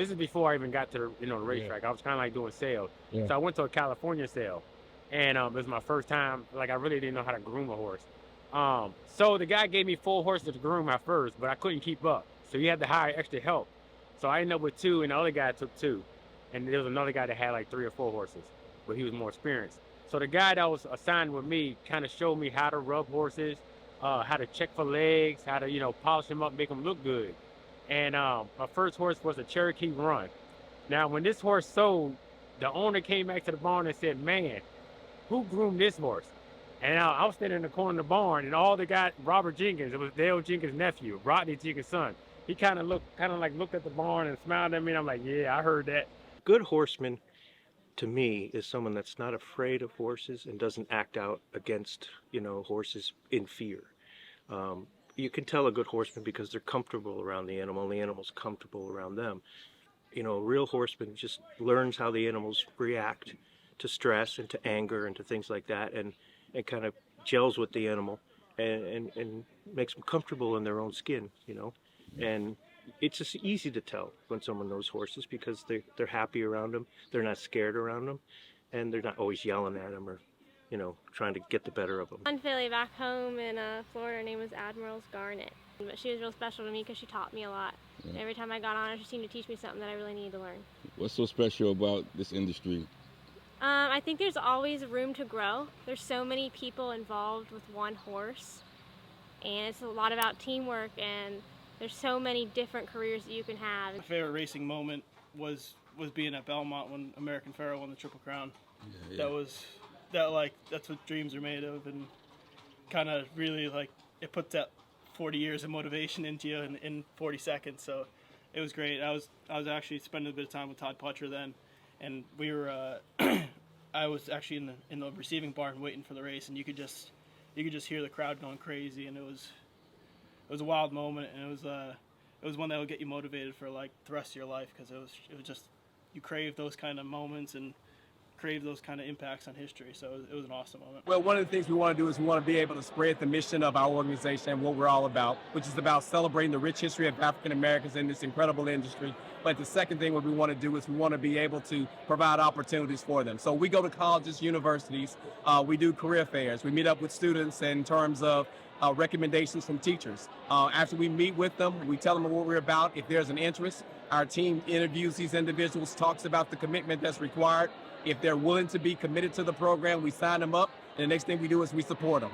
This is before I even got to the racetrack. I was kind of like doing sales. So I went to a California sale, and it was my first time. Like I really didn't know how to groom a horse. So the guy gave me 4 horses to groom at first, but I couldn't keep up. So he had to hire extra help. So I ended up with 2, and the other guy took 2, and there was another guy that had like 3 or 4 horses, but he was more experienced. So the guy that was assigned with me kind of showed me how to rub horses, how to check for legs, how to polish them up, make them look good. And my first horse was a Cherokee Run. Now, when this horse sold, the owner came back to the barn and said, "Man, who groomed this horse?" And I was standing in the corner of the barn, and all they got Robert Jenkins. It was Dale Jenkins' nephew, Rodney Jenkins' son. He kind of looked at the barn and smiled at me. And I'm like, "Yeah, I heard that." Good horseman, to me, is someone that's not afraid of horses and doesn't act out against, horses in fear. You can tell a good horseman because they're comfortable around the animal and the animal's comfortable around them. A real horseman just learns how the animals react to stress and to anger and to things like that, and kind of gels with the animal and makes them comfortable in their own skin, And it's just easy to tell when someone knows horses because they're happy around them, they're not scared around them, and they're not always yelling at them or trying to get the better of them. One filly back home in Florida, her name was Admiral's Garnet. But she was real special to me because she taught me a lot. Yeah. Every time I got on her, she seemed to teach me something that I really needed to learn. What's so special about this industry? I think there's always room to grow. There's so many people involved with one horse, and it's a lot about teamwork, and there's so many different careers that you can have. My favorite racing moment was being at Belmont when American Pharoah won the Triple Crown. Yeah. That's what dreams are made of, and kind of really it puts that 40 years of motivation into you in 40 seconds. So it was great. I was actually spending a bit of time with Todd Pletcher then, and we were I was actually in the receiving barn waiting for the race, and you could just hear the crowd going crazy, and it was a wild moment, and it was one that will get you motivated for the rest of your life, because it was just, you crave those kind of moments and crave those kind of impacts on history. So it was an awesome moment. Well, one of the things we want to do is we want to be able to spread the mission of our organization and what we're all about, which is about celebrating the rich history of African Americans in this incredible industry. But the second thing what we want to do is we want to be able to provide opportunities for them. So we go to colleges, universities, we do career fairs, we meet up with students in terms of recommendations from teachers. After we meet with them, we tell them what we're about. If there's an interest, our team interviews these individuals, talks about the commitment that's required. If they're willing to be committed to the program, we sign them up, and the next thing we do is we support them.